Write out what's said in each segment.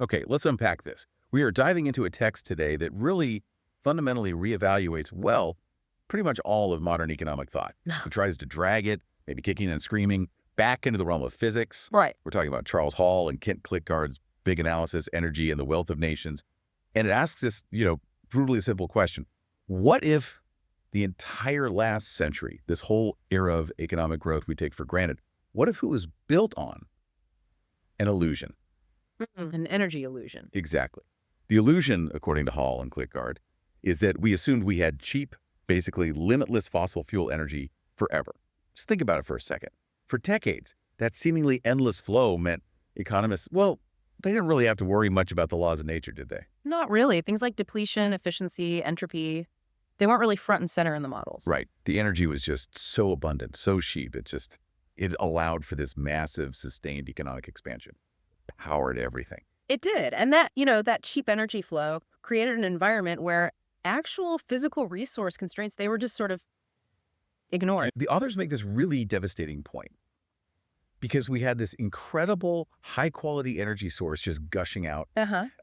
Okay, let's unpack this. We are diving into a text today that really fundamentally reevaluates, well, pretty much all of modern economic thought. It tries to drag it, maybe kicking and screaming, back into the realm of physics. Right. We're talking about Charles Hall and Kent Klitgaard's big analysis, Energy and the Wealth of Nations. And it asks this, brutally simple question. What if the entire last century, this whole era of economic growth we take for granted, what if it was built on an illusion? An energy illusion. Exactly. The illusion, according to Hall and Klitgaard, is that we assumed we had cheap, basically limitless fossil fuel energy forever. Just think about it for a second. For decades, that seemingly endless flow meant economists, well, they didn't really have to worry much about the laws of nature, did they? Not really. Things like depletion, efficiency, entropy, they weren't really front and center in the models. Right. The energy was just so abundant, so cheap. It allowed for this massive, sustained economic expansion. Powered everything. It did. And that cheap energy flow created an environment where actual physical resource constraints, they were just sort of ignored. The authors make this really devastating point because we had this incredible high-quality energy source just gushing out.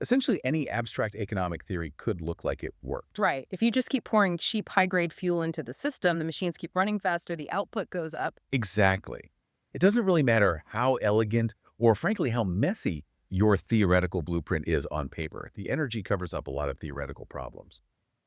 Essentially, any abstract economic theory could look like it worked. Right. If you just keep pouring cheap, high-grade fuel into the system, the machines keep running faster, the output goes up. Exactly. It doesn't really matter how elegant or, frankly, how messy your theoretical blueprint is on paper. The energy covers up a lot of theoretical problems.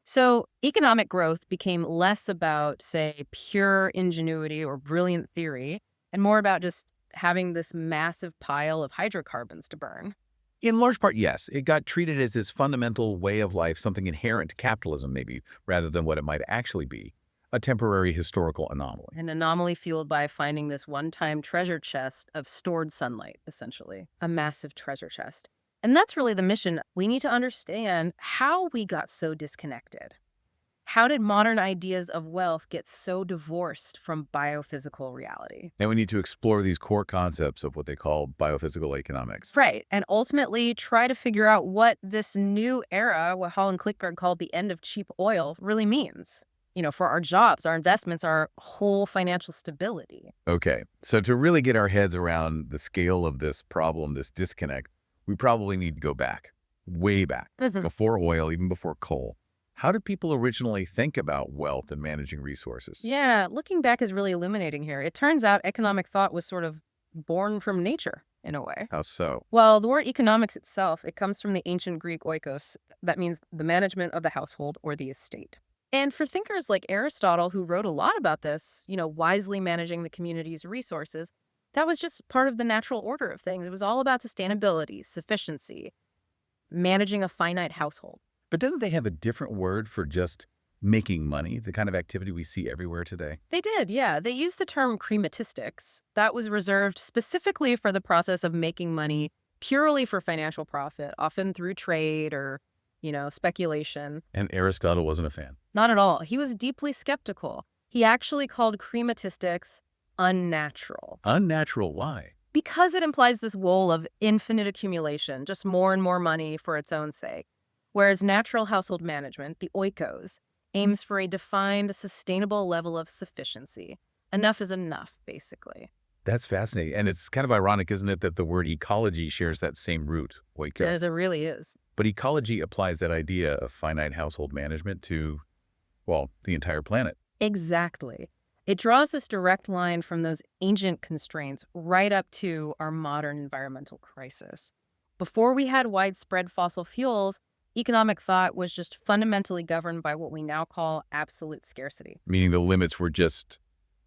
So economic growth became less about, say, pure ingenuity or brilliant theory, and more about just having this massive pile of hydrocarbons to burn. In large part, yes. It got treated as this fundamental way of life, something inherent to capitalism, maybe, rather than what it might actually be, a temporary historical anomaly. An anomaly fueled by finding this one-time treasure chest of stored sunlight, essentially. A massive treasure chest. And that's really the mission. We need to understand how we got so disconnected. How did modern ideas of wealth get so divorced from biophysical reality? And we need to explore these core concepts of what they call biophysical economics. Right. And ultimately try to figure out what this new era, what Hall and Klitgaard called the end of cheap oil, really means. For our jobs, our investments, our whole financial stability. Okay, so to really get our heads around the scale of this problem, this disconnect, we probably need to go back, way back, before oil, even before coal. How did people originally think about wealth and managing resources? Yeah, looking back is really illuminating here. It turns out economic thought was sort of born from nature, in a way. How so? Well, the word economics itself, it comes from the ancient Greek oikos. That means the management of the household or the estate. And for thinkers like Aristotle, who wrote a lot about this, wisely managing the community's resources, that was just part of the natural order of things. It was all about sustainability, sufficiency, managing a finite household. But doesn't they have a different word for just making money, the kind of activity we see everywhere today? They did, yeah. They used the term crematistics. That was reserved specifically for the process of making money purely for financial profit, often through trade or speculation. And Aristotle wasn't a fan. Not at all. He was deeply skeptical. He actually called crematistics unnatural. Unnatural? Why? Because it implies this goal of infinite accumulation, just more and more money for its own sake. Whereas natural household management, the oikos, aims for a defined, sustainable level of sufficiency. Enough is enough, basically. That's fascinating. And it's kind of ironic, isn't it, that the word ecology shares that same root, oikos. Yes, it really is. But ecology applies that idea of finite household management to, well, the entire planet. Exactly. It draws this direct line from those ancient constraints right up to our modern environmental crisis. Before we had widespread fossil fuels, economic thought was just fundamentally governed by what we now call absolute scarcity. Meaning the limits were just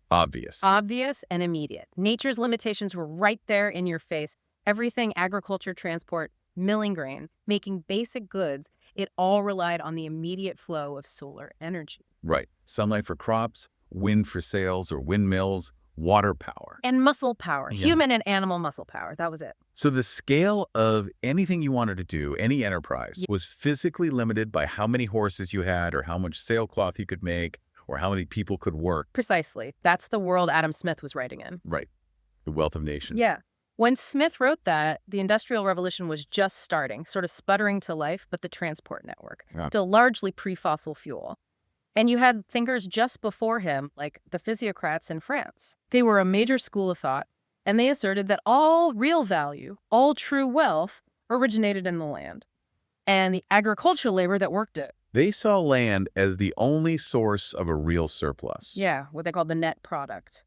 obvious. Obvious and immediate. Nature's limitations were right there in your face. Everything agriculture, transport, milling grain, making basic goods, it all relied on the immediate flow of solar energy. Right. Sunlight for crops, wind for sails or windmills, water power. And muscle power, Yeah. human and animal muscle power. That was it. So the scale of anything you wanted to do, any enterprise, was physically limited by how many horses you had or how much sailcloth you could make or how many people could work. Precisely. That's the world Adam Smith was writing in. Right. The Wealth of Nations. Yeah. When Smith wrote that, the Industrial Revolution was just starting, sort of sputtering to life, but the transport network, Yeah. still largely pre-fossil fuel. And you had thinkers just before him, like the physiocrats in France. They were a major school of thought, and they asserted that all real value, all true wealth, originated in the land and the agricultural labor that worked it. They saw land as the only source of a real surplus. Yeah, what they call the net product.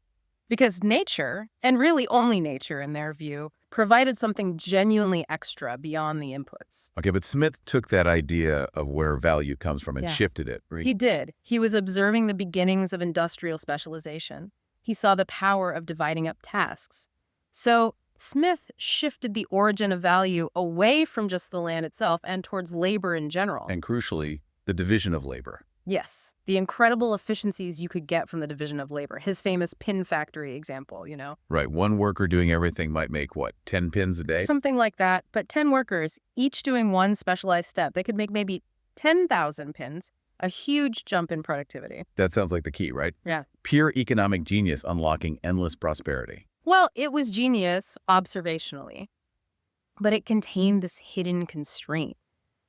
Because nature, and really only nature in their view, provided something genuinely extra beyond the inputs. Okay, but Smith took that idea of where value comes from and Yeah. shifted it. He did. He was observing the beginnings of industrial specialization. He saw the power of dividing up tasks. So Smith shifted the origin of value away from just the land itself and towards labor in general. And crucially, the division of labor. Yes, the incredible efficiencies you could get from the division of labor. His famous pin factory example, Right, one worker doing everything might make, what, 10 pins a day? Something like that. But 10 workers, each doing one specialized step, they could make maybe 10,000 pins, a huge jump in productivity. That sounds like the key, right? Yeah. Pure economic genius unlocking endless prosperity. Well, it was genius observationally, but it contained this hidden constraint.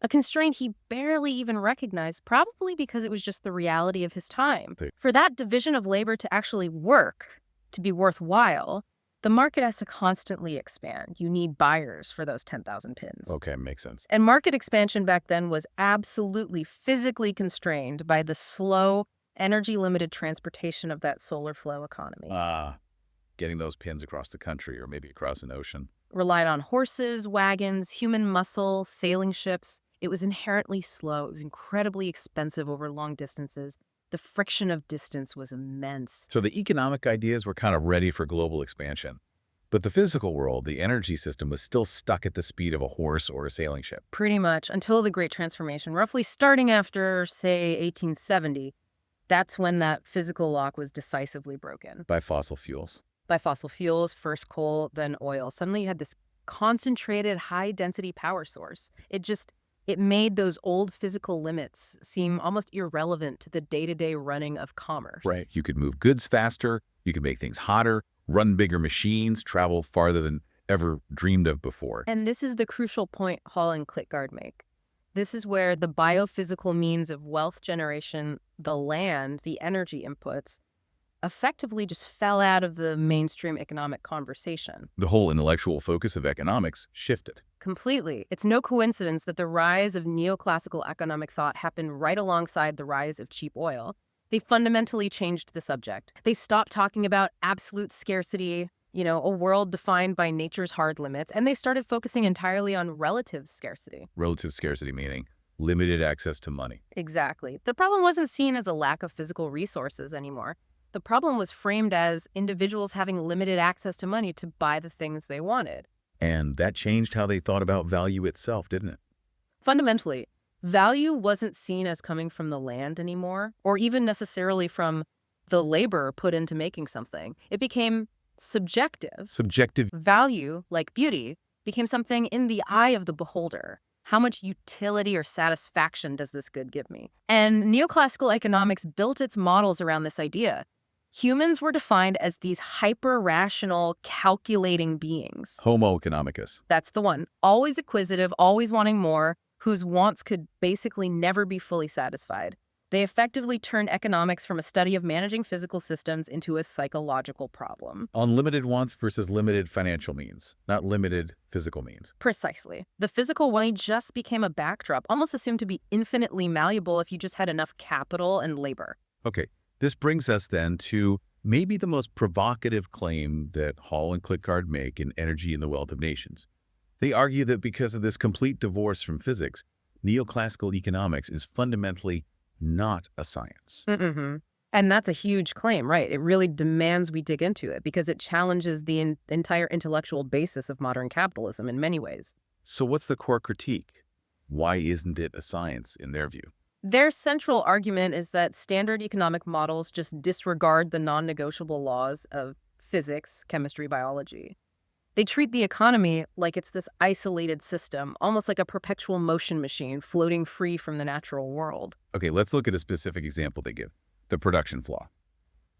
A constraint he barely even recognized, probably because it was just the reality of his time. For that division of labor to actually work, to be worthwhile, the market has to constantly expand. You need buyers for those 10,000 pins. Okay, makes sense. And market expansion back then was absolutely physically constrained by the slow, energy-limited transportation of that solar flow economy. Getting those pins across the country or maybe across an ocean. Relied on horses, wagons, human muscle, sailing ships. It was inherently slow. It was incredibly expensive over long distances. The friction of distance was immense. So the economic ideas were kind of ready for global expansion. But the physical world, the energy system, was still stuck at the speed of a horse or a sailing ship. Pretty much, until the Great Transformation, roughly starting after, say, 1870. That's when that physical lock was decisively broken. By fossil fuels. By fossil fuels, first coal, then oil. Suddenly you had this concentrated, high-density power source. It made those old physical limits seem almost irrelevant to the day-to-day running of commerce. Right. You could move goods faster, you could make things hotter, run bigger machines, travel farther than ever dreamed of before. And this is the crucial point Hall and Klitgaard make. This is where the biophysical means of wealth generation, the land, the energy inputs, effectively just fell out of the mainstream economic conversation. The whole intellectual focus of economics shifted. Completely. It's no coincidence that the rise of neoclassical economic thought happened right alongside the rise of cheap oil. They fundamentally changed the subject. They stopped talking about absolute scarcity, a world defined by nature's hard limits, and they started focusing entirely on relative scarcity. Relative scarcity meaning limited access to money. Exactly. The problem wasn't seen as a lack of physical resources anymore. The problem was framed as individuals having limited access to money to buy the things they wanted. And that changed how they thought about value itself, didn't it? Fundamentally, value wasn't seen as coming from the land anymore, or even necessarily from the labor put into making something. It became subjective. Subjective. Value, like beauty, became something in the eye of the beholder. How much utility or satisfaction does this good give me? And neoclassical economics built its models around this idea. Humans were defined as these hyper-rational, calculating beings. Homo economicus. That's the one. Always acquisitive, always wanting more, whose wants could basically never be fully satisfied. They effectively turned economics from a study of managing physical systems into a psychological problem. Unlimited wants versus limited financial means, not limited physical means. Precisely. The physical way just became a backdrop, almost assumed to be infinitely malleable if you just had enough capital and labor. Okay, this brings us then to maybe the most provocative claim that Hall and Klitgaard make in Energy and the Wealth of Nations. They argue that because of this complete divorce from physics, neoclassical economics is fundamentally not a science. And that's a huge claim, right? It really demands we dig into it because it challenges the entire intellectual basis of modern capitalism in many ways. So what's the core critique? Why isn't it a science in their view? Their central argument is that standard economic models just disregard the non-negotiable laws of physics, chemistry, biology. They treat the economy like it's this isolated system, almost like a perpetual motion machine floating free from the natural world. Okay, let's look at a specific example they give, the production flaw.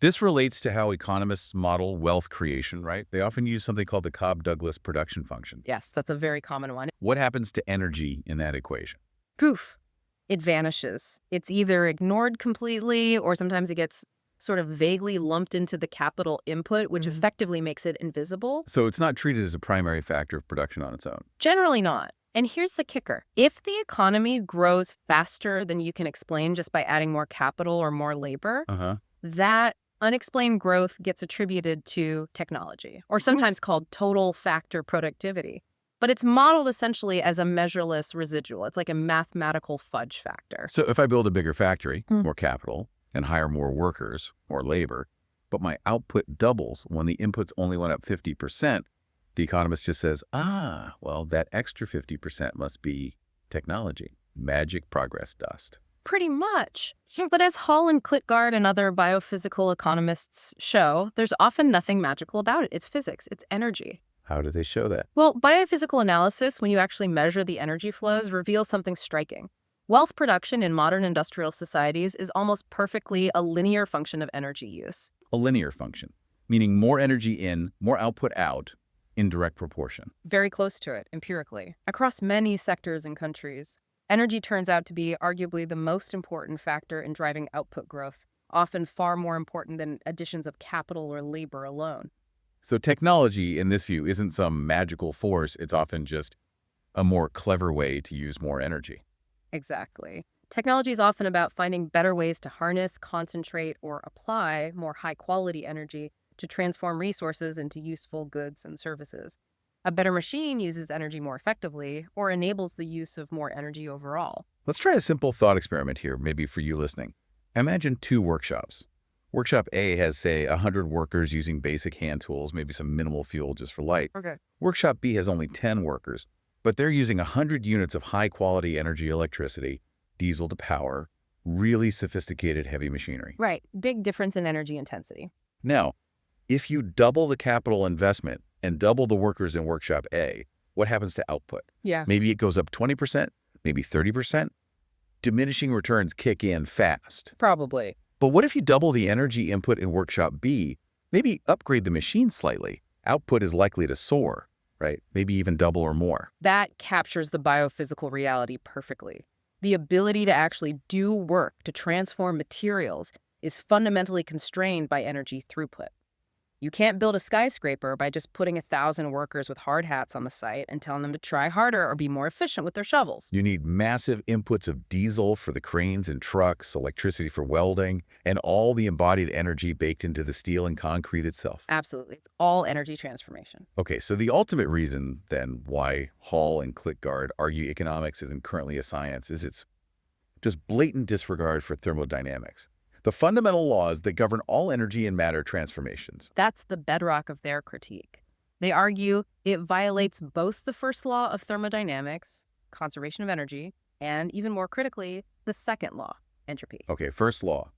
This relates to how economists model wealth creation, right? They often use something called the Cobb-Douglas production function. Yes, that's a very common one. What happens to energy in that equation? Poof. it vanishes. It's either ignored completely or sometimes it gets sort of vaguely lumped into the capital input, which effectively makes it invisible. So it's not treated as a primary factor of production on its own. Generally not. And here's the kicker. If the economy grows faster than you can explain just by adding more capital or more labor, that unexplained growth gets attributed to technology, or sometimes called total factor productivity. But it's modeled essentially as a measureless residual. It's like a mathematical fudge factor. So if I build a bigger factory, more capital, and hire more workers, more labor, but my output doubles when the inputs only went up 50%, the economist just says, well, that extra 50% must be technology, magic progress dust. Pretty much. But as Hall and Klitgaard and other biophysical economists show, there's often nothing magical about it. It's physics. It's energy. How do they show that? Well, biophysical analysis, when you actually measure the energy flows, reveals something striking. Wealth production in modern industrial societies is almost perfectly a linear function of energy use. A linear function, meaning more energy in, more output out, in direct proportion. Very close to it, empirically. Across many sectors and countries, energy turns out to be arguably the most important factor in driving output growth, often far more important than additions of capital or labor alone. So technology, in this view, isn't some magical force. It's often just a more clever way to use more energy. Exactly. Technology is often about finding better ways to harness, concentrate, or apply more high-quality energy to transform resources into useful goods and services. A better machine uses energy more effectively or enables the use of more energy overall. Let's try a simple thought experiment here, maybe for you listening. Imagine two workshops. Workshop A has, say, 100 workers using basic hand tools, maybe some minimal fuel just for light. Okay. Workshop B has only 10 workers, but they're using 100 units of high-quality energy electricity, diesel to power, really sophisticated heavy machinery. Right. Big difference in energy intensity. Now, if you double the capital investment and double the workers in Workshop A, what happens to output? Yeah. Maybe it goes up 20%, maybe 30%. Diminishing returns kick in fast. Probably. But what if you double the energy input in Workshop B, maybe upgrade the machine slightly? Output is likely to soar, right? Maybe even double or more. That captures the biophysical reality perfectly. The ability to actually do work, to transform materials, is fundamentally constrained by energy throughput. You can't build a skyscraper by just putting 1,000 workers with hard hats on the site and telling them to try harder or be more efficient with their shovels. You need massive inputs of diesel for the cranes and trucks, electricity for welding, and all the embodied energy baked into the steel and concrete itself. Absolutely. It's all energy transformation. Okay, so the ultimate reason, then, why Hall and Klitgaard argue economics isn't currently a science is its just blatant disregard for thermodynamics, the fundamental laws that govern all energy and matter transformations. That's the bedrock of their critique. They argue it violates both the first law of thermodynamics, conservation of energy, and even more critically, the second law, entropy. Okay, first law.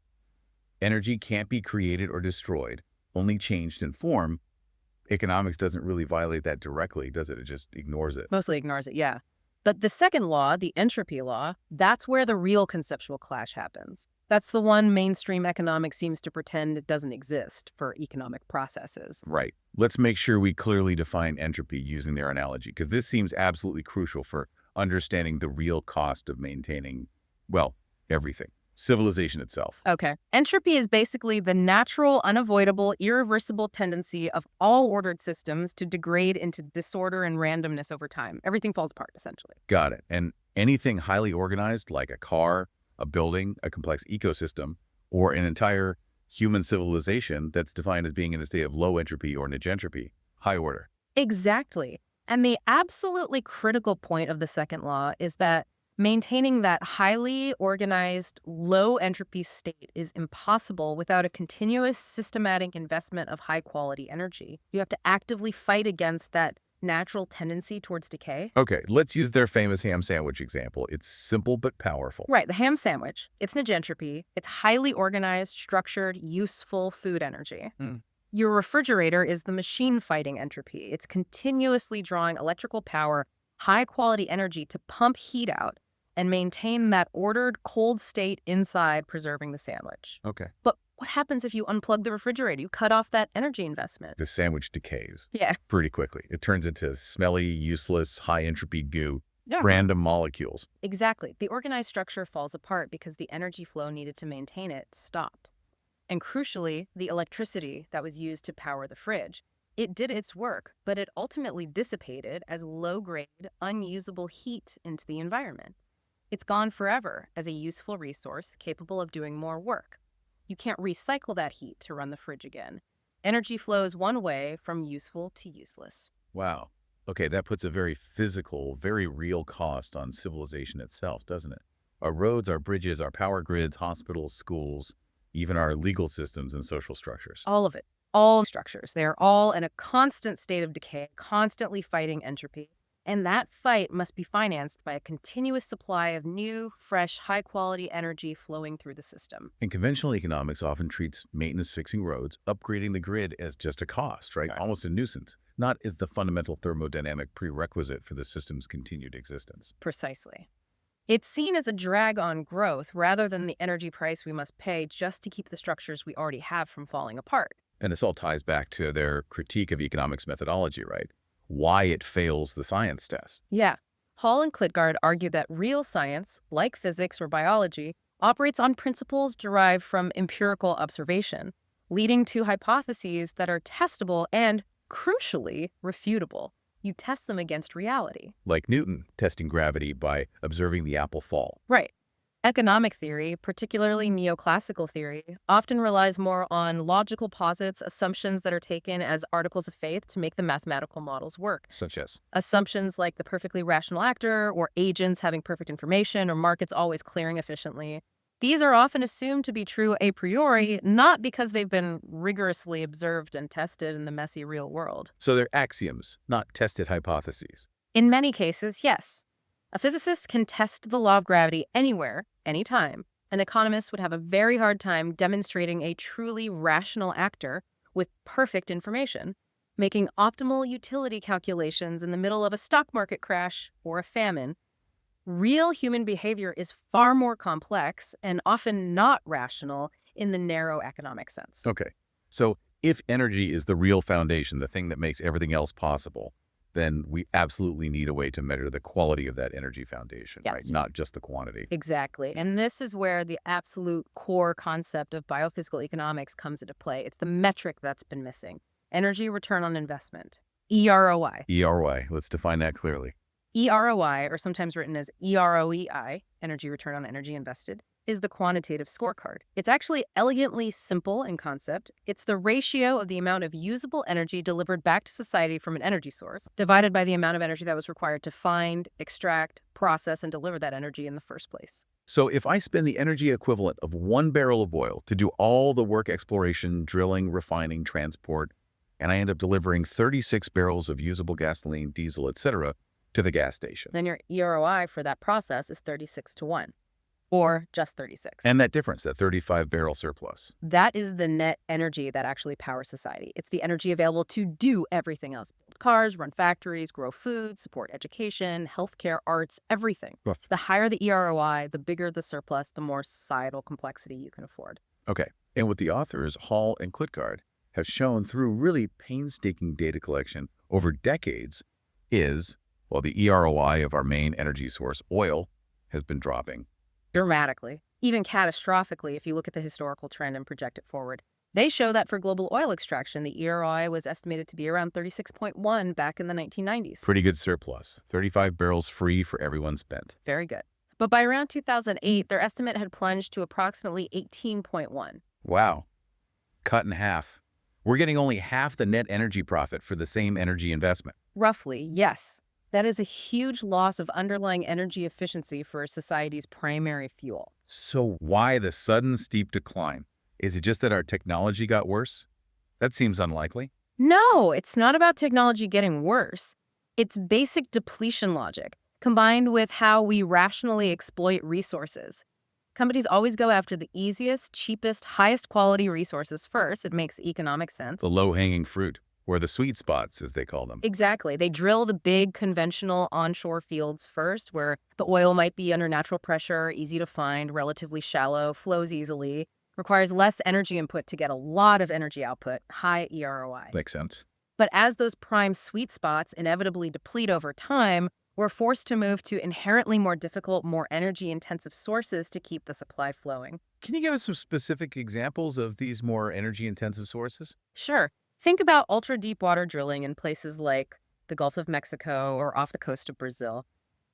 Energy can't be created or destroyed, only changed in form. Economics doesn't really violate that directly, does it? It just ignores it. Mostly ignores it, yeah. But the second law, the entropy law, that's where the real conceptual clash happens. That's the one mainstream economics seems to pretend it doesn't exist for economic processes. Right. Let's make sure we clearly define entropy using their analogy, because this seems absolutely crucial for understanding the real cost of maintaining, well, everything. Civilization itself. Okay. Entropy is basically the natural, unavoidable, irreversible tendency of all ordered systems to degrade into disorder and randomness over time. Everything falls apart, essentially. Got it. And anything highly organized, like a car, a building, a complex ecosystem, or an entire human civilization that's defined as being in a state of low entropy or negentropy, high order. Exactly. And the absolutely critical point of the second law is that maintaining that highly organized, low entropy state is impossible without a continuous, systematic investment of high-quality energy. You have to actively fight against that natural tendency towards decay. Okay, let's use their famous ham sandwich example. It's simple but powerful. Right, the ham sandwich. It's negentropy. It's highly organized, structured, useful food energy. Your refrigerator is the machine fighting entropy. It's continuously drawing electrical power, high-quality energy to pump heat out and maintain that ordered, cold state inside, preserving the sandwich. Okay. But what happens if you unplug the refrigerator? You cut off that energy investment. The sandwich decays. Yeah. Pretty quickly. It turns into smelly, useless, high-entropy goo Yeah. random molecules. Exactly. The organized structure falls apart because the energy flow needed to maintain it stopped. And crucially, the electricity that was used to power the fridge, it did its work, but it ultimately dissipated as low-grade, unusable heat into the environment. It's gone forever as a useful resource capable of doing more work. You can't recycle that heat to run the fridge again. Energy flows one way from useful to useless. Wow. Okay, that puts a very physical, very real cost on civilization itself, doesn't it? Our roads, our bridges, our power grids, hospitals, schools, even our legal systems and social structures. All of it. All structures. They are all in a constant state of decay, constantly fighting entropy. And that fight must be financed by a continuous supply of new, fresh, high-quality energy flowing through the system. And conventional economics often treats maintenance fixing roads, upgrading the grid as just a cost, right? Right. Almost a nuisance, not as the fundamental thermodynamic prerequisite for the system's continued existence. Precisely. It's seen as a drag on growth rather than the energy price we must pay just to keep the structures we already have from falling apart. And this all ties back to their critique of economics methodology, right? Why it fails the science test. Yeah. Hall and Klitgaard argue that real science, like physics or biology, operates on principles derived from empirical observation, leading to hypotheses that are testable and, crucially, refutable. You test them against reality. Like Newton testing gravity by observing the apple fall. Right. Economic theory, particularly neoclassical theory, often relies more on logical posits, assumptions that are taken as articles of faith to make the mathematical models work. Such as, Assumptions like the perfectly rational actor, or agents having perfect information, or markets always clearing efficiently. These are often assumed to be true a priori, not because they've been rigorously observed and tested in the messy real world. so they're axioms, not tested hypotheses. In many cases, yes. A physicist can test the law of gravity anywhere, anytime. An economist would have a very hard time demonstrating a truly rational actor with perfect information, making optimal utility calculations in the middle of a stock market crash or a famine. Real human behavior is far more complex and often not rational in the narrow economic sense. Okay, so if energy is the real foundation, the thing that makes everything else possible, then we absolutely need a way to measure the quality of that energy foundation, Yeah. right? Not just the quantity. Exactly. And this is where the absolute core concept of biophysical economics comes into play. It's the metric that's been missing. Energy return on investment, EROI. EROI, let's define that clearly. EROI, or sometimes written as EROEI, energy return on energy invested, is the quantitative scorecard. It's actually elegantly simple in concept. It's the ratio of the amount of usable energy delivered back to society from an energy source, divided by the amount of energy that was required to find, extract, process, and deliver that energy in the first place. So if I spend the energy equivalent of 1 barrel of oil to do all the work exploration, drilling, refining, transport, and I end up delivering 36 barrels of usable gasoline, diesel, etc., to the gas station. Then your EROI for that process is 36 to 1, or just 36. And that difference, that 35-barrel surplus. That is the net energy that actually powers society. It's the energy available to do everything else. Build cars, run factories, grow food, support education, healthcare, arts, everything. Rough. The higher the EROI, the bigger the surplus, the more societal complexity you can afford. Okay, and what the authors, Hall and Klitgaard, have shown through really painstaking data collection over decades is, while the EROI of our main energy source, oil, has been dropping. Dramatically, even catastrophically, if you look at the historical trend and project it forward. They show that for global oil extraction, the EROI was estimated to be around 36.1 back in the 1990s. Pretty good surplus. 35 barrels free for everyone spent. Very good. But by around 2008, their estimate had plunged to approximately 18.1. Wow. Cut in half. We're getting only half the net energy profit for the same energy investment. Roughly, yes. That is a huge loss of underlying energy efficiency for society's primary fuel. So why the sudden steep decline? Is it just that our technology got worse? That seems unlikely. No, it's not about technology getting worse. It's basic depletion logic, combined with how we rationally exploit resources. Companies always go after the easiest, cheapest, highest quality resources first. It makes economic sense. The low-hanging fruit, or the sweet spots, as they call them. Exactly. They drill the big conventional onshore fields first, where the oil might be under natural pressure, easy to find, relatively shallow, flows easily, requires less energy input to get a lot of energy output, high EROI. Makes sense. But as those prime sweet spots inevitably deplete over time, We're forced to move to inherently more difficult, more energy-intensive sources to keep the supply flowing. Can you give us some specific examples of these more energy-intensive sources? Sure, think about ultra-deep water drilling in places like the Gulf of Mexico or off the coast of Brazil.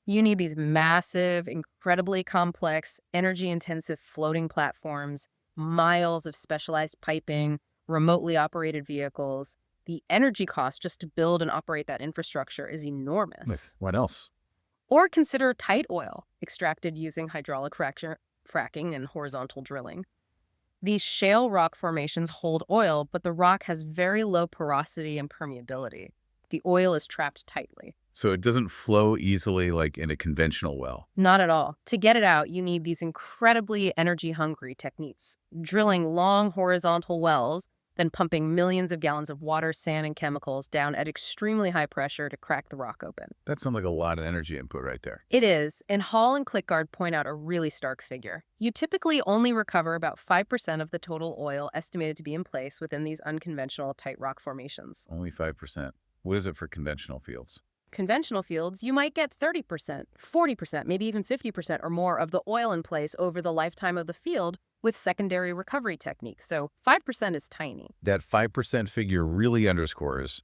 You need these massive, incredibly complex, energy-intensive floating platforms, miles of specialized piping, remotely operated vehicles. The energy cost just to build and operate that infrastructure is enormous. What else? Or consider tight oil extracted using fracking and horizontal drilling. These shale rock formations hold oil, but the rock has very low porosity and permeability. The oil is trapped tightly. So it doesn't flow easily like in a conventional well. Not at all. To get it out, you need these incredibly energy-hungry techniques. Drilling long horizontal wells, then pumping millions of gallons of water, sand, and chemicals down at extremely high pressure to crack the rock open. That sounds like a lot of energy input right there. It is, and Hall and Klitgaard point out a really stark figure. You typically only recover about 5% of the total oil estimated to be in place within these unconventional tight rock formations. Only 5%. What is it for conventional fields? Conventional fields, you might get 30%, 40%, maybe even 50% or more of the oil in place over the lifetime of the field with secondary recovery techniques. So 5% is tiny. That 5% figure really underscores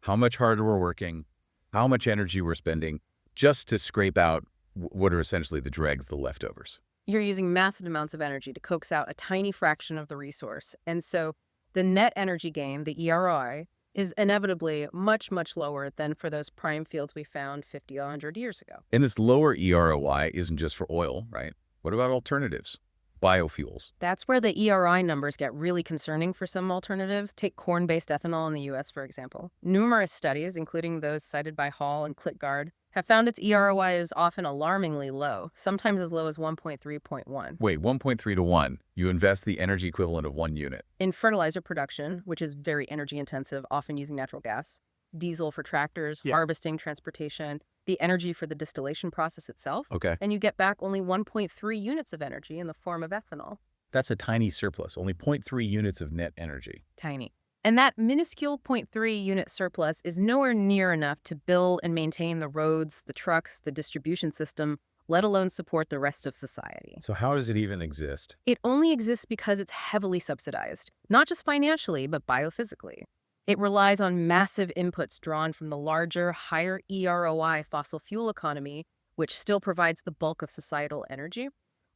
how much harder we're working, how much energy we're spending just to scrape out what are essentially the dregs, the leftovers. You're using massive amounts of energy to coax out a tiny fraction of the resource. And so the net energy gain, the EROI, is inevitably much, much lower than for those prime fields we found 50, 100 years ago. And this lower EROI isn't just for oil, right? What about alternatives? Biofuels. That's where the ERI numbers get really concerning for some alternatives. Take corn-based ethanol in the U.S., for example. Numerous studies, including those cited by Hall and Klitgaard, have found its EROI is often alarmingly low, sometimes as low as 1.3.1. Wait, 1.3 to 1. You invest the energy equivalent of 1 unit. In fertilizer production, which is very energy intensive, often using natural gas, diesel for tractors, harvesting, transportation, the energy for the distillation process itself, Okay. and you get back only 1.3 units of energy in the form of ethanol. That's a tiny surplus, only 0.3 units of net energy. Tiny. And that minuscule 0.3 unit surplus is nowhere near enough to build and maintain the roads, the trucks, the distribution system, let alone support the rest of society. So how does it even exist? It only exists because it's heavily subsidized, not just financially, but biophysically. It relies on massive inputs drawn from the larger, higher EROI fossil fuel economy, which still provides the bulk of societal energy.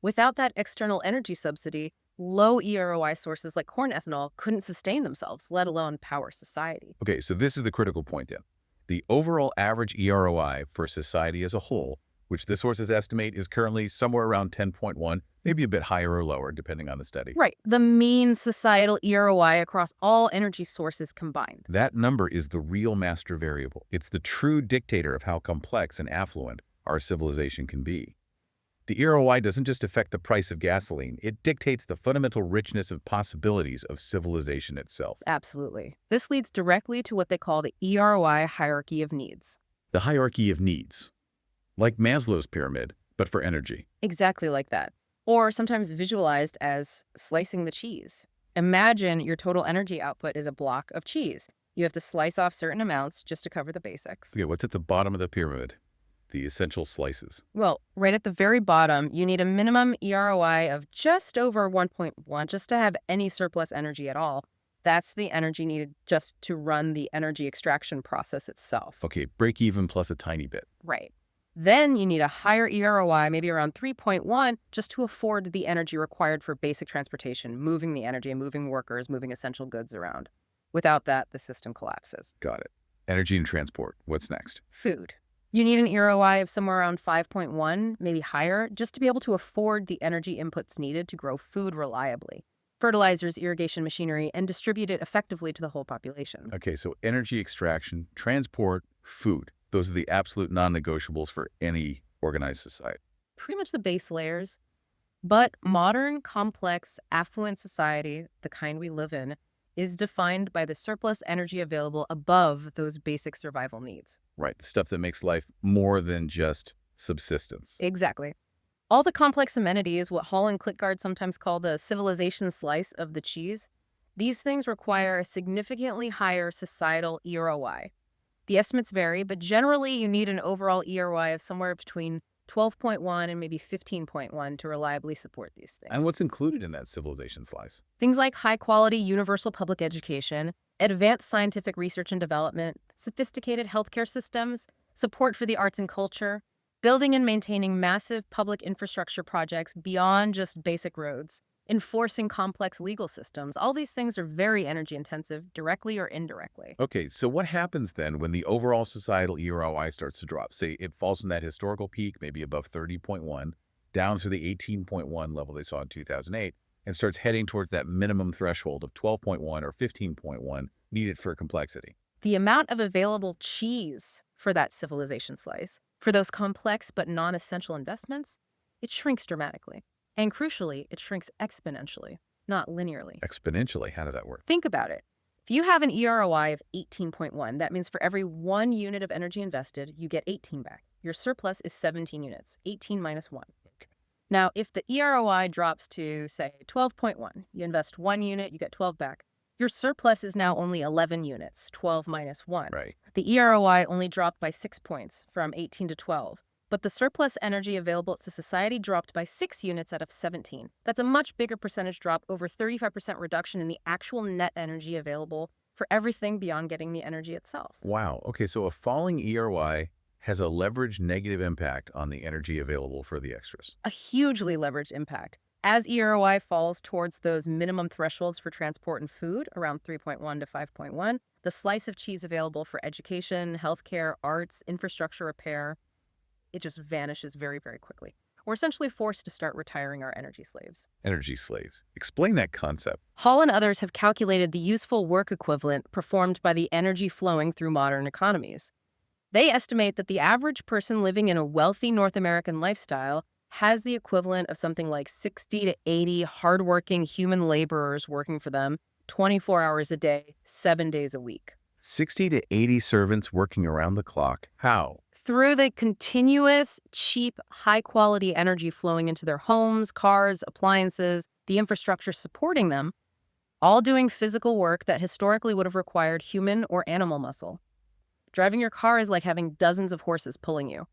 Without that external energy subsidy, low EROI sources like corn ethanol couldn't sustain themselves, let alone power society. Okay, so this is the critical point then. The overall average EROI for society as a whole, which the sources estimate is currently somewhere around 10.1, maybe a bit higher or lower, depending on the study. Right, the mean societal EROI across all energy sources combined. That number is the real master variable. It's the true dictator of how complex and affluent our civilization can be. The EROI doesn't just affect the price of gasoline, it dictates the fundamental richness of possibilities of civilization itself. Absolutely. This leads directly to what they call the EROI hierarchy of needs. The hierarchy of needs. Like Maslow's pyramid, but for energy. Exactly like that. Or sometimes visualized as slicing the cheese. Imagine your total energy output is a block of cheese. You have to slice off certain amounts just to cover the basics. Okay, what's at the bottom of the pyramid? The essential slices. Well, right at the very bottom, you need a minimum EROI of just over 1.1 just to have any surplus energy at all. That's the energy needed just to run the energy extraction process itself. Okay, break even plus a tiny bit. Right. Then you need a higher EROI, maybe around 3.1, just to afford the energy required for basic transportation, moving the energy, moving workers, moving essential goods around. Without that, the system collapses. Got it. Energy and transport. What's next? Food. You need an EROI of somewhere around 5.1, maybe higher, just to be able to afford the energy inputs needed to grow food reliably. Fertilizers, irrigation machinery, and distribute it effectively to the whole population. Okay, so energy extraction, transport, food. Those are the absolute non-negotiables for any organized society. Pretty much the base layers. But modern, complex, affluent society, the kind we live in, is defined by the surplus energy available above those basic survival needs. Right, the stuff that makes life more than just subsistence. Exactly. All the complex amenities, what Hall and Klitgaard sometimes call the civilization slice of the cheese, these things require a significantly higher societal EROI. The estimates vary, but generally you need an overall EROI of somewhere between 12.1 and maybe 15.1 to reliably support these And things. what's included in that civilization slice? Things like high-quality universal public education, advanced scientific research and development, sophisticated healthcare systems, support for the arts and culture, building and maintaining massive public infrastructure projects beyond just basic roads, enforcing complex legal systems. All these things are very energy intensive, directly or indirectly. Okay, so what happens then when the overall societal EROI starts to drop? Say it falls from that historical peak, maybe above 30.1, down to the 18.1 level they saw in 2008, and starts heading towards that minimum threshold of 12.1 or 15.1 needed for complexity. The amount of available cheese for that civilization slice, for those complex but non-essential investments, it shrinks dramatically. And crucially, it shrinks exponentially, not linearly. Exponentially, how does that work? Think about it. If you have an EROI of 18.1, that means for every 1 unit of energy invested, you get 18 back. Your surplus is 17 units, 18 minus 1. Okay. Now, if the EROI drops to, say, 12.1, you invest 1 unit, you get 12 back. Your surplus is now only 11 units, 12 minus 1. Right. The EROI only dropped by 6 points, from 18 to 12. But the surplus energy available to society dropped by 6 units out of 17. That's a much bigger percentage drop, over 35% reduction in the actual net energy available for everything beyond getting the energy itself. Wow. Okay, so a falling ERY has a leveraged negative impact on the energy available for the extras. A hugely leveraged impact. As EROI falls towards those minimum thresholds for transport and food, around 3.1 to 5.1, the slice of cheese available for education, healthcare, arts, infrastructure repair, it just vanishes very, very quickly. We're essentially forced to start retiring our energy slaves. Energy slaves. Explain that concept. Hall and others have calculated the useful work equivalent performed by the energy flowing through modern economies. They estimate that the average person living in a wealthy North American lifestyle has the equivalent of something like 60 to 80 hardworking human laborers working for them 24 hours a day, 7 days a week. 60 to 80 servants working around the clock. How? Through the continuous, cheap, high-quality energy flowing into their homes, cars, appliances, the infrastructure supporting them, all doing physical work that historically would have required human or animal muscle. Driving your car is like having dozens of horses pulling you.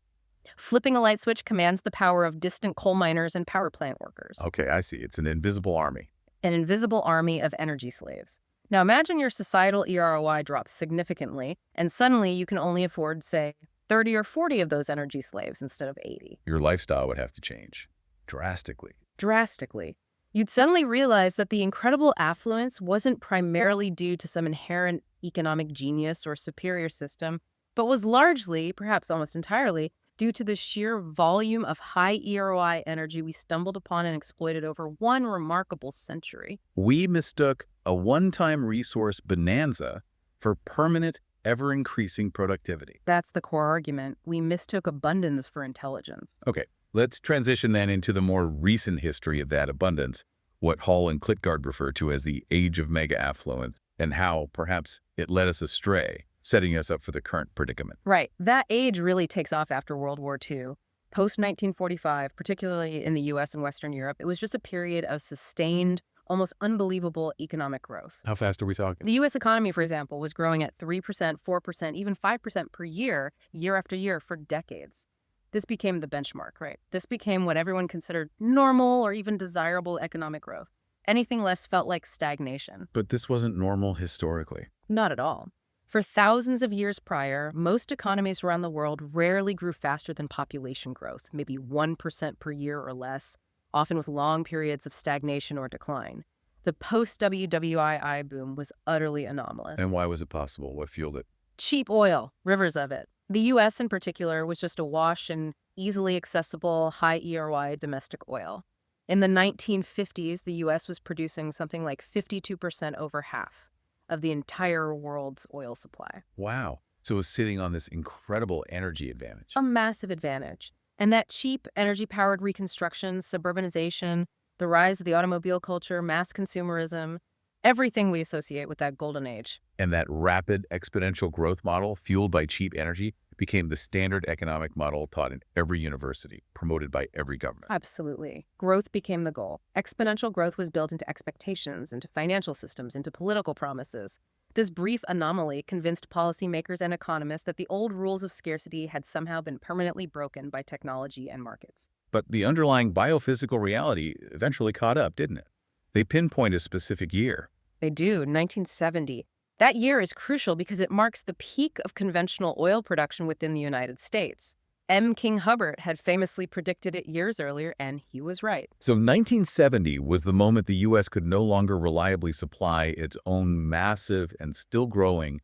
Flipping a light switch commands the power of distant coal miners and power plant workers. Okay, I see. It's an invisible army. An invisible army of energy slaves. Now imagine your societal EROI drops significantly, and suddenly you can only afford, say, 30 or 40 of those energy slaves instead of 80. Your lifestyle would have to change drastically. Drastically. You'd suddenly realize that the incredible affluence wasn't primarily due to some inherent economic genius or superior system, but was largely, perhaps almost entirely, due to the sheer volume of high EROI energy we stumbled upon and exploited over one remarkable century. We mistook a one-time resource bonanza for permanent, ever-increasing productivity. That's the core argument. We mistook abundance for intelligence. Okay, let's transition then into the more recent history of that abundance, what Hall and Klitgaard refer to as the Age of Mega Affluence, and how perhaps it led us astray, setting us up for the current predicament. Right. That age really takes off after World War II. Post-1945, particularly in the US and Western Europe, it was just a period of sustained, almost unbelievable economic growth. How fast are we talking? The U.S. economy, for example, was growing at 3%, 4%, even 5% per year, year after year for decades. This became the benchmark, right? This became what everyone considered normal or even desirable economic growth. Anything less felt like stagnation. But this wasn't normal historically. Not at all. For thousands of years prior, most economies around the world rarely grew faster than population growth, maybe 1% per year or less, often with long periods of stagnation or decline. The post-WWII boom was utterly anomalous. And why was it possible? What fueled it? Cheap oil, rivers of it. The U.S. in particular was just awash in easily accessible, high EROI domestic oil. In the 1950s, the U.S. was producing something like 52% over half of the entire world's oil supply. Wow. So it was sitting on this incredible energy advantage. A massive advantage. And that cheap, energy-powered reconstruction, suburbanization, the rise of the automobile culture, mass consumerism, everything we associate with that golden age. And that rapid exponential growth model fueled by cheap energy became the standard economic model taught in every university, promoted by every government. Absolutely. Growth became the goal. Exponential growth was built into expectations, into financial systems, into political promises. This brief anomaly convinced policymakers and economists that the old rules of scarcity had somehow been permanently broken by technology and markets. But the underlying biophysical reality eventually caught up, didn't it? They pinpoint a specific year. They do, 1970. That year is crucial because it marks the peak of conventional oil production within the United States. M. King Hubbert had famously predicted it years earlier, and he was right. So 1970 was the moment the U.S. could no longer reliably supply its own massive and still growing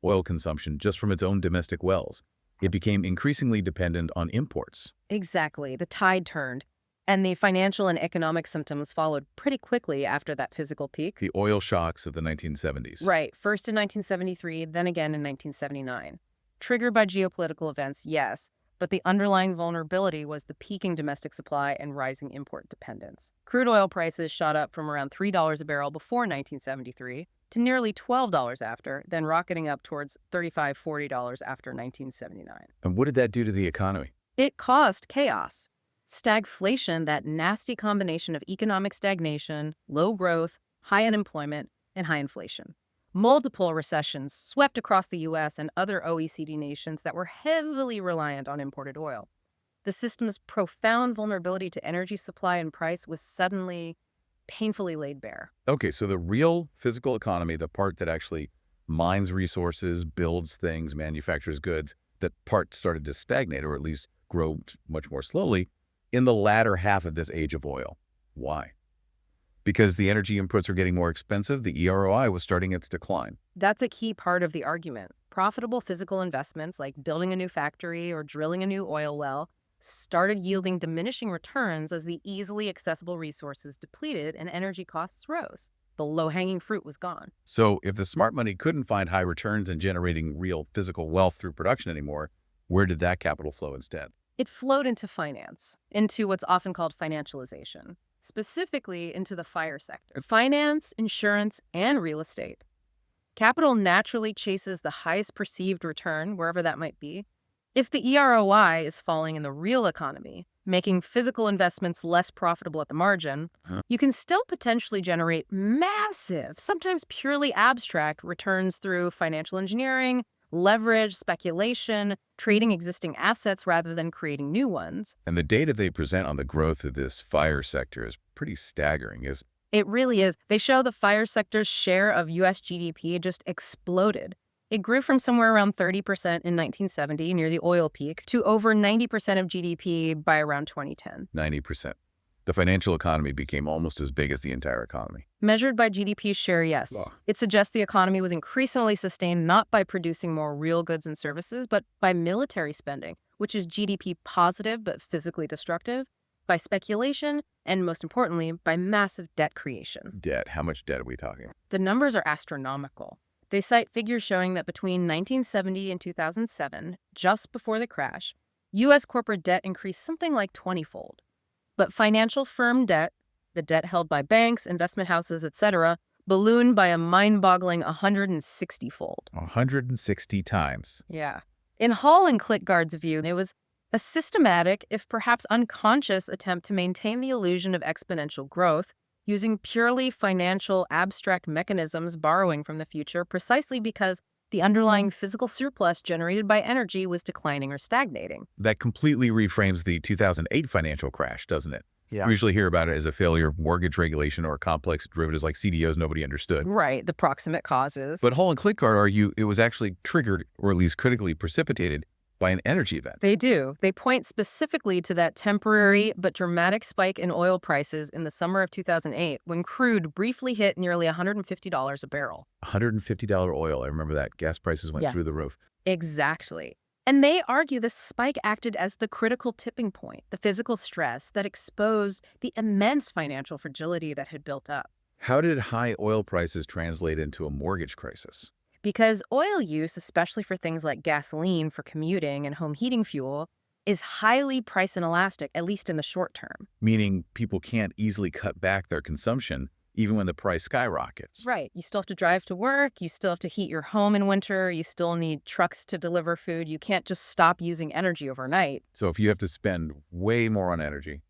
oil consumption just from its own domestic wells. It became increasingly dependent on imports. Exactly. The tide turned, and the financial and economic symptoms followed pretty quickly after that physical peak. The oil shocks of the 1970s. Right. First in 1973, then again in 1979. Triggered by geopolitical events, yes, but the underlying vulnerability was the peaking domestic supply and rising import dependence. Crude oil prices shot up from around $3 a barrel before 1973 to nearly $12 after, then rocketing up towards $35, $40 after 1979. And what did that do to the economy? It caused chaos. Stagflation, that nasty combination of economic stagnation, low growth, high unemployment, and high inflation. Multiple recessions swept across the U.S. and other OECD nations that were heavily reliant on imported oil. The system's profound vulnerability to energy supply and price was suddenly, painfully laid bare. Okay, so the real physical economy, the part that actually mines resources, builds things, manufactures goods, that part started to stagnate or at least grow much more slowly in the latter half of this age of oil. Why? Because the energy inputs are getting more expensive, the EROI was starting its decline. That's a key part of the argument. Profitable physical investments like building a new factory or drilling a new oil well started yielding diminishing returns as the easily accessible resources depleted and energy costs rose. The low-hanging fruit was gone. So if the smart money couldn't find high returns in generating real physical wealth through production anymore, where did that capital flow instead? It flowed into finance, into what's often called financialization, specifically into the FIRE sector. Finance, insurance, and real estate. Capital naturally chases the highest perceived return, wherever that might be. If the EROI is falling in the real economy, making physical investments less profitable at the margin, you can still potentially generate massive, sometimes purely abstract returns through financial engineering, leverage, speculation, trading existing assets rather than creating new ones. And the data they present on the growth of this FIRE sector is pretty staggering, isn't it? It really is. They show the FIRE sector's share of U.S. GDP just exploded. It grew from somewhere around 30% in 1970, near the oil peak, to over 90% of GDP by around 2010. 90%. The financial economy became almost as big as the entire economy. Measured by GDP's share, yes. Ugh. It suggests the economy was increasingly sustained not by producing more real goods and services, but by military spending, which is GDP positive but physically destructive, by speculation, and most importantly, by massive debt creation. Debt. How much debt are we talking? The numbers are astronomical. They cite figures showing that between 1970 and 2007, just before the crash, U.S. corporate debt increased something like 20-fold. But financial firm debt, the debt held by banks, investment houses, etc., ballooned by a mind-boggling 160-fold. 160 times. Yeah. In Hall and Klitgaard's view, it was a systematic, if perhaps unconscious, attempt to maintain the illusion of exponential growth, using purely financial abstract mechanisms borrowing from the future precisely because the underlying physical surplus generated by energy was declining or stagnating. That completely reframes the 2008 financial crash, doesn't it? Yeah. We usually hear about it as a failure of mortgage regulation or complex derivatives like CDOs nobody understood. Right, the proximate causes. But Hall and Klitgaard argue it was actually triggered, or at least critically precipitated, by an energy event. They do. They point specifically to that temporary but dramatic spike in oil prices in the summer of 2008 when crude briefly hit nearly $150 a barrel. $150 oil. I remember that. Gas prices went through the roof. Exactly. And they argue this spike acted as the critical tipping point, the physical stress that exposed the immense financial fragility that had built up. How did high oil prices translate into a mortgage crisis? Because oil use, especially for things like gasoline for commuting and home heating fuel, is highly price inelastic, at least in the short term. Meaning people can't easily cut back their consumption even when the price skyrockets. Right. You still have to drive to work. You still have to heat your home in winter. You still need trucks to deliver food. You can't just stop using energy overnight. So if you have to spend way more on energy,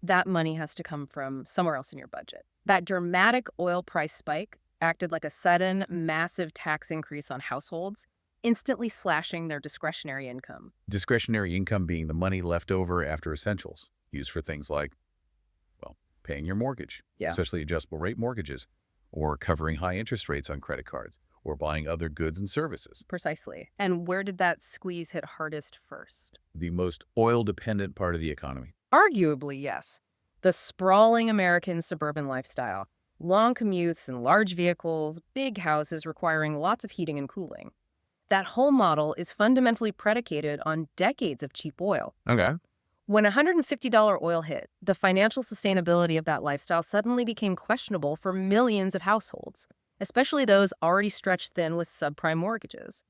that money has to come from somewhere else in your budget. That dramatic oil price spike acted like a sudden, massive tax increase on households, instantly slashing their discretionary income. Discretionary income being the money left over after essentials, used for things like, well, paying your mortgage, Yeah. especially adjustable rate mortgages, or covering high interest rates on credit cards, or buying other goods and services. Precisely. And where did that squeeze hit hardest first? The most oil-dependent part of the economy. Arguably, yes. The sprawling American suburban lifestyle. Long commutes and large vehicles, big houses requiring lots of heating and cooling. That whole model is fundamentally predicated on decades of cheap oil. Okay. When $150 oil hit, the financial sustainability of that lifestyle suddenly became questionable for millions of households, especially those already stretched thin with subprime mortgages.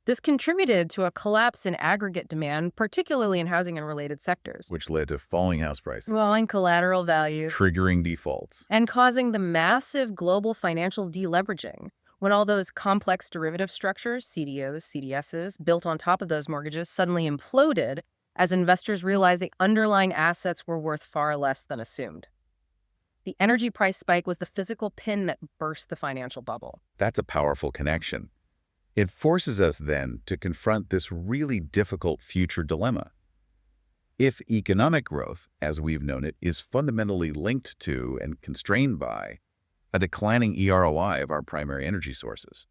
This contributed to a collapse in aggregate demand, particularly in housing and related sectors. Which led to falling house prices, Falling collateral value, triggering defaults. and causing the massive global financial deleveraging. When all those complex derivative structures, CDOs, CDSs, built on top of those mortgages suddenly imploded as investors realized the underlying assets were worth far less than assumed. The energy price spike was the physical pin that burst the financial bubble. That's a powerful connection. It forces us then to confront this really difficult future dilemma. If economic growth, as we've known it, is fundamentally linked to and constrained by a declining EROI of our primary energy sources,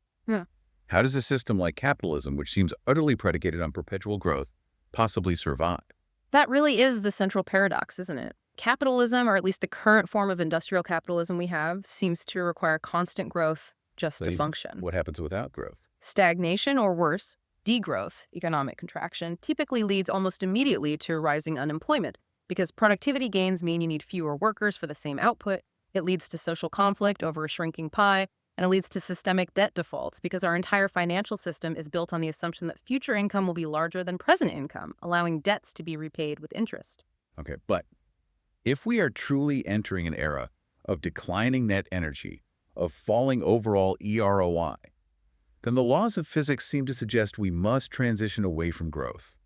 how does a system like capitalism, which seems utterly predicated on perpetual growth, possibly survive? That really is the central paradox, isn't it? Capitalism, or at least the current form of industrial capitalism we have, seems to require constant growth just to function. What happens without growth? Stagnation, or worse, degrowth, economic contraction, typically leads almost immediately to rising unemployment because productivity gains mean you need fewer workers for the same output. It leads to social conflict over a shrinking pie, and it leads to systemic debt defaults because our entire financial system is built on the assumption that future income will be larger than present income, allowing debts to be repaid with interest. Okay, but if we are truly entering an era of declining net energy, of falling overall EROI, then the laws of physics seem to suggest we must transition away from growth.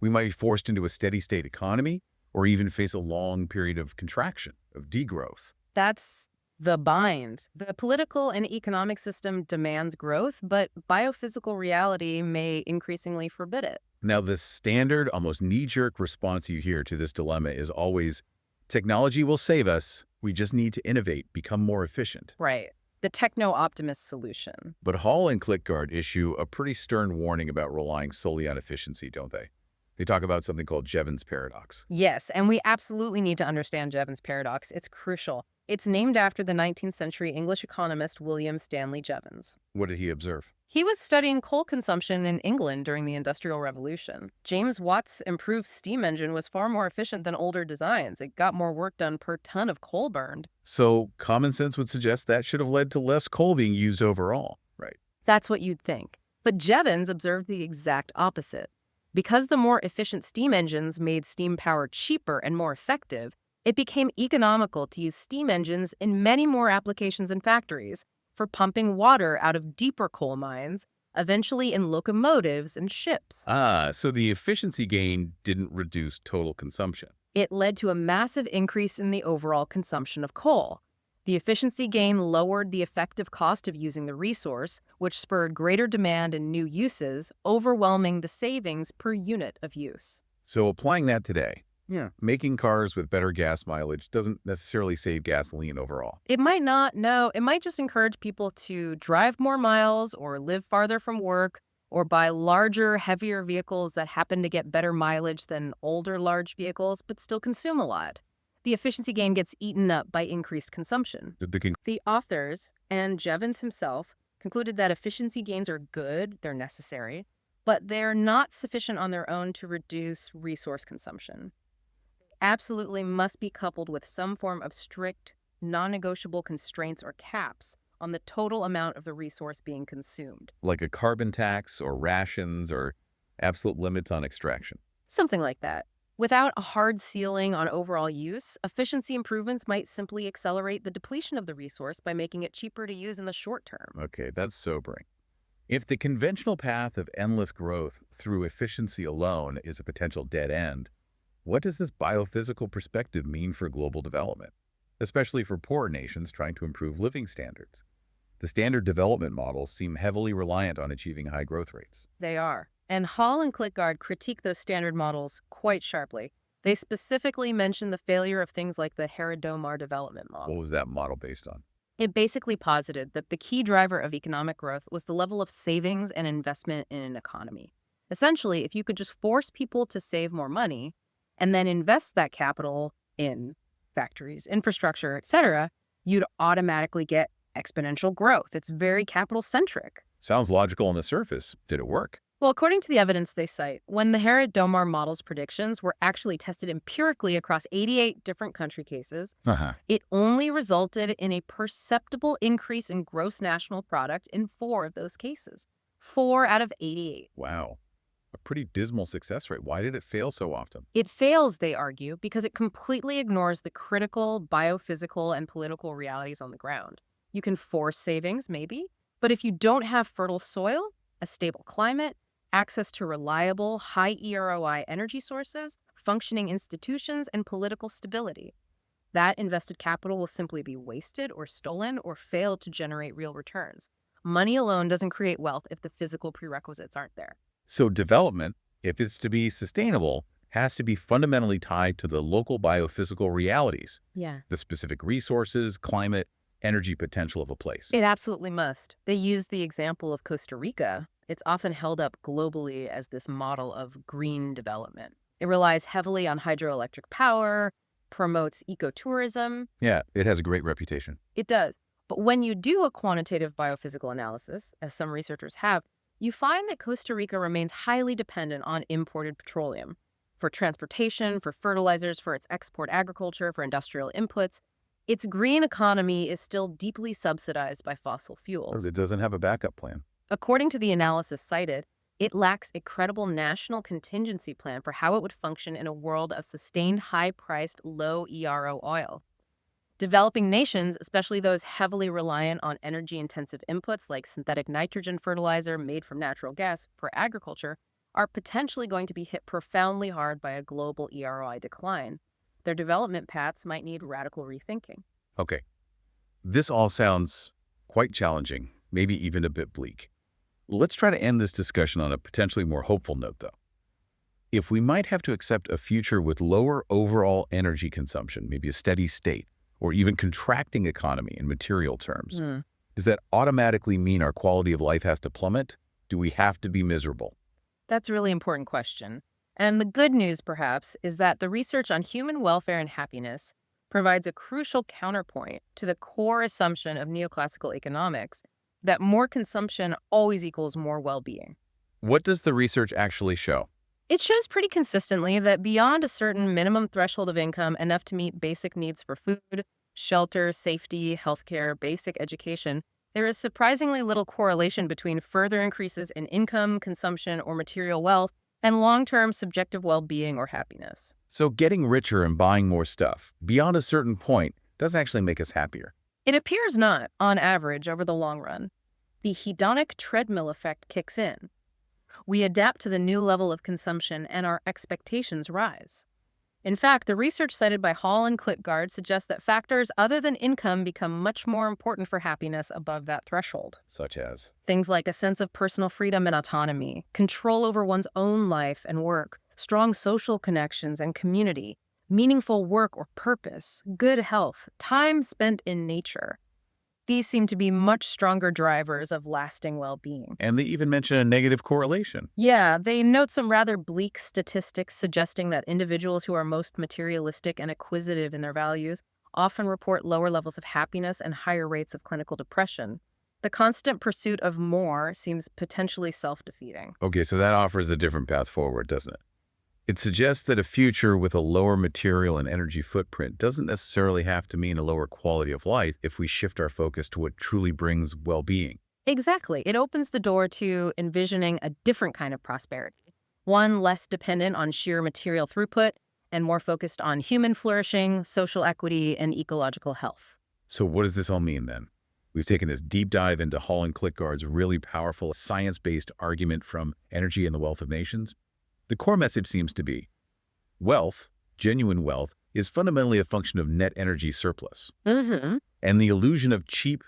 We might be forced into a steady-state economy or even face a long period of contraction, of degrowth. That's the bind. The political and economic system demands growth, but biophysical reality may increasingly forbid it. Now, the standard, almost knee-jerk response you hear to this dilemma is always, technology will save us, we just need to innovate, become more efficient. Right. The techno-optimist solution. But Hall and Klitgaard issue a pretty stern warning about relying solely on efficiency, don't they? They talk about something called Jevons paradox. Yes, and we absolutely need to understand Jevons paradox. It's crucial. It's named after the 19th century English economist William Stanley Jevons. What did he observe? He was studying coal consumption in England during the Industrial Revolution. James Watt's improved steam engine was far more efficient than older designs. It got more work done per ton of coal burned. So common sense would suggest that should have led to less coal being used overall, right? That's what you'd think. But Jevons observed the exact opposite. Because the more efficient steam engines made steam power cheaper and more effective, it became economical to use steam engines in many more applications and factories, for pumping water out of deeper coal mines, eventually in locomotives and ships. So the efficiency gain didn't reduce total consumption. It led to a massive increase in the overall consumption of coal. The efficiency gain lowered the effective cost of using the resource, which spurred greater demand and new uses, overwhelming the savings per unit of use. So applying that today, making cars with better gas mileage doesn't necessarily save gasoline overall. It might not, no. It might just encourage people to drive more miles or live farther from work or buy larger, heavier vehicles that happen to get better mileage than older large vehicles but still consume a lot. The efficiency gain gets eaten up by increased consumption. The authors, and Jevons himself, concluded that efficiency gains are good, they're necessary, but they're not sufficient on their own to reduce resource consumption. Absolutely must be coupled with some form of strict, non-negotiable constraints or caps on the total amount of the resource being consumed. Like a carbon tax or rations or absolute limits on extraction. Something like that. Without a hard ceiling on overall use, efficiency improvements might simply accelerate the depletion of the resource by making it cheaper to use in the short term. Okay, that's sobering. If the conventional path of endless growth through efficiency alone is a potential dead end, what does this biophysical perspective mean for global development, especially for poorer nations trying to improve living standards? The standard development models seem heavily reliant on achieving high growth rates. They are. And Hall and Klitgaard critique those standard models quite sharply. They specifically mention the failure of things like the Herod-Domar development What model. was that model based on? It basically posited that the key driver of economic growth was the level of savings and investment in an economy. Essentially, if you could just force people to save more money and then invest that capital in factories, infrastructure, etc., you'd automatically get exponential growth. It's very capital centric. Sounds logical on the surface. Did it work? Well, according to the evidence they cite, when the Herod-Domar model's predictions were actually tested empirically across 88 different country cases, Uh-huh. it only resulted in a perceptible increase in gross national product in 4 of those cases. 4 out of 88. Wow. A pretty dismal success rate. Why did it fail so often? It fails, they argue, because it completely ignores the critical biophysical and political realities on the ground. You can force savings, maybe, but if you don't have fertile soil, a stable climate, access to reliable, high EROI energy sources, functioning institutions, and political stability, that invested capital will simply be wasted or stolen or fail to generate real returns. Money alone doesn't create wealth if the physical prerequisites aren't there. So development, if it's to be sustainable, has to be fundamentally tied to the local biophysical realities, Yeah. the specific resources, climate, energy potential of a place. It absolutely must. They use the example of Costa Rica. It's often held up globally as this model of green development. It relies heavily on hydroelectric power, promotes ecotourism. Yeah, it has a great reputation. It does. But when you do a quantitative biophysical analysis, as some researchers have, you find that Costa Rica remains highly dependent on imported petroleum for transportation, for fertilizers, for its export agriculture, for industrial inputs. Its green economy is still deeply subsidized by fossil fuels. It doesn't have a backup plan. According to the analysis cited, it lacks a credible national contingency plan for how it would function in a world of sustained high-priced, low ERO oil. Developing nations, especially those heavily reliant on energy-intensive inputs like synthetic nitrogen fertilizer made from natural gas for agriculture, are potentially going to be hit profoundly hard by a global EROI decline. Their development paths might need radical rethinking. Okay. This all sounds quite challenging, maybe even a bit bleak. Let's try to end this discussion on a potentially more hopeful note, though. If we might have to accept a future with lower overall energy consumption, maybe a steady state, or even contracting economy in material terms, does that automatically mean our quality of life has to plummet? Do we have to be miserable? That's a really important question. And the good news, perhaps, is that the research on human welfare and happiness provides a crucial counterpoint to the core assumption of neoclassical economics that more consumption always equals more well-being. What does the research actually show? It shows pretty consistently that beyond a certain minimum threshold of income, enough to meet basic needs for food, shelter, safety, healthcare, basic education, there is surprisingly little correlation between further increases in income, consumption, or material wealth and long-term subjective well-being or happiness. So getting richer and buying more stuff beyond a certain point doesn't actually make us happier. It appears not, on average, over the long run. The hedonic treadmill effect kicks in. We adapt to the new level of consumption and our expectations rise. In fact, the research cited by Hall and Klitgaard suggests that factors other than income become much more important for happiness above that threshold. Such as? Things like a sense of personal freedom and autonomy, control over one's own life and work, strong social connections and community, meaningful work or purpose, good health, time spent in nature. These seem to be much stronger drivers of lasting well-being. And they even mention a negative correlation. Yeah, they note some rather bleak statistics suggesting that individuals who are most materialistic and acquisitive in their values often report lower levels of happiness and higher rates of clinical depression. The constant pursuit of more seems potentially self-defeating. Okay, so that offers a different path forward, doesn't it? It suggests that a future with a lower material and energy footprint doesn't necessarily have to mean a lower quality of life if we shift our focus to what truly brings well-being. Exactly. It opens the door to envisioning a different kind of prosperity, one less dependent on sheer material throughput and more focused on human flourishing, social equity, and ecological health. So what does this all mean then? We've taken this deep dive into Hall and Klitgaard's really powerful science-based argument from Energy and the Wealth of Nations. The core message seems to be, wealth, genuine wealth, is fundamentally a function of net energy surplus. And the illusion of cheap,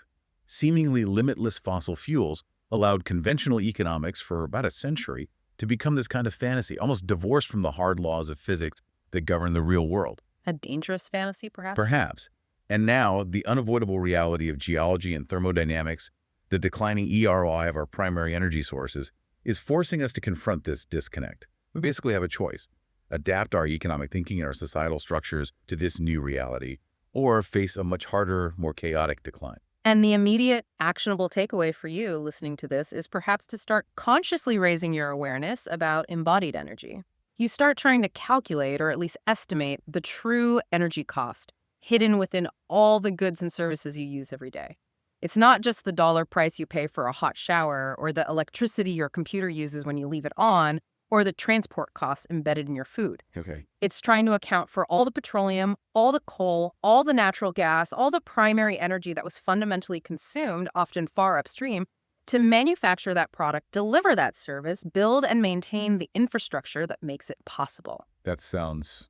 seemingly limitless fossil fuels allowed conventional economics for about a century to become this kind of fantasy, almost divorced from the hard laws of physics that govern the real world. A dangerous fantasy, perhaps? Perhaps. And now, the unavoidable reality of geology and thermodynamics, the declining EROI of our primary energy sources, is forcing us to confront this disconnect. We basically have a choice: adapt our economic thinking and our societal structures to this new reality, or face a much harder, more chaotic decline. And the immediate actionable takeaway for you listening to this is perhaps to start consciously raising your awareness about embodied energy. You start trying to calculate or at least estimate the true energy cost hidden within all the goods and services you use every day. It's not just the dollar price you pay for a hot shower or the electricity your computer uses when you leave it on or the transport costs embedded in your food. Okay. It's trying to account for all the petroleum, all the coal, all the natural gas, all the primary energy that was fundamentally consumed, often far upstream, to manufacture that product, deliver that service, build and maintain the infrastructure that makes it possible. That sounds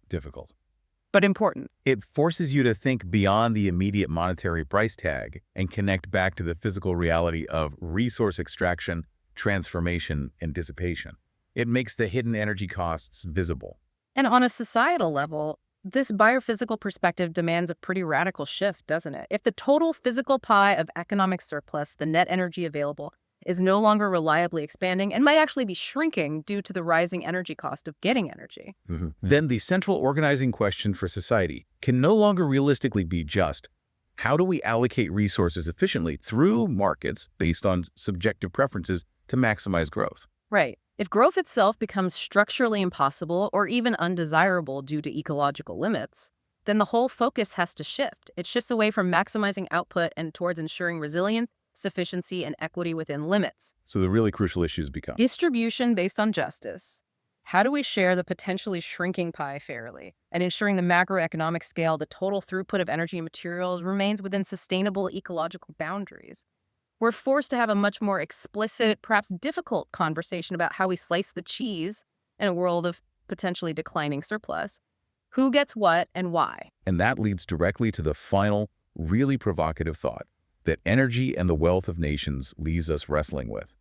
difficult. But important. It forces you to think beyond the immediate monetary price tag and connect back to the physical reality of resource extraction, transformation, and dissipation. It makes the hidden energy costs visible. And on a societal level, this biophysical perspective demands a pretty radical shift, doesn't it? If the total physical pie of economic surplus, the net energy available, is no longer reliably expanding and might actually be shrinking due to the rising energy cost of getting energy. Then the central organizing question for society can no longer realistically be just, how do we allocate resources efficiently through markets based on subjective preferences to maximize growth? Right. If growth itself becomes structurally impossible or even undesirable due to ecological limits, then the whole focus has to shift. It shifts away from maximizing output and towards ensuring resilience, sufficiency, and equity within limits. So the really crucial issues become Distribution based on justice. How do we share the potentially shrinking pie fairly and ensuring the macroeconomic scale, the total throughput of energy and materials remains within sustainable ecological boundaries? We're forced to have a much more explicit, perhaps difficult conversation about how we slice the cheese in a world of potentially declining surplus. Who gets what and why? And that leads directly to the final, really provocative thought that energy and the wealth of nations leaves us wrestling with.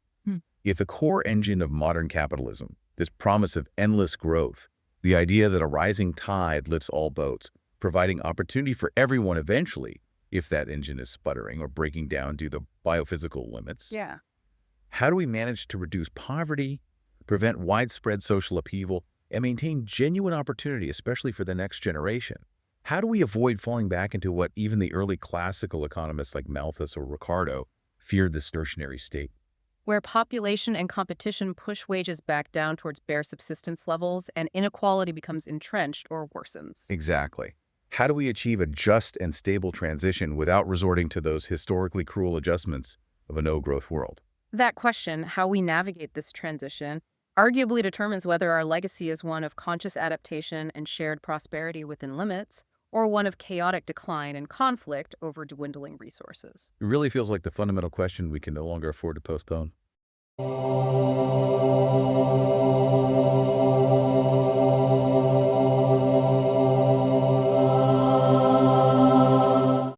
If the core engine of modern capitalism, this promise of endless growth, the idea that a rising tide lifts all boats, providing opportunity for everyone eventually, if that engine is sputtering or breaking down due to biophysical limits, Yeah. how do we manage to reduce poverty, prevent widespread social upheaval, and maintain genuine opportunity, especially for the next generation? How do we avoid falling back into what even the early classical economists like Malthus or Ricardo feared, the stationary state? Where population and competition push wages back down towards bare subsistence levels and inequality becomes entrenched or worsens. Exactly. How do we achieve a just and stable transition without resorting to those historically cruel adjustments of a no-growth world? That question, how we navigate this transition, arguably determines whether our legacy is one of conscious adaptation and shared prosperity within limits, or one of chaotic decline and conflict over dwindling resources. It really feels like the fundamental question we can no longer afford to postpone.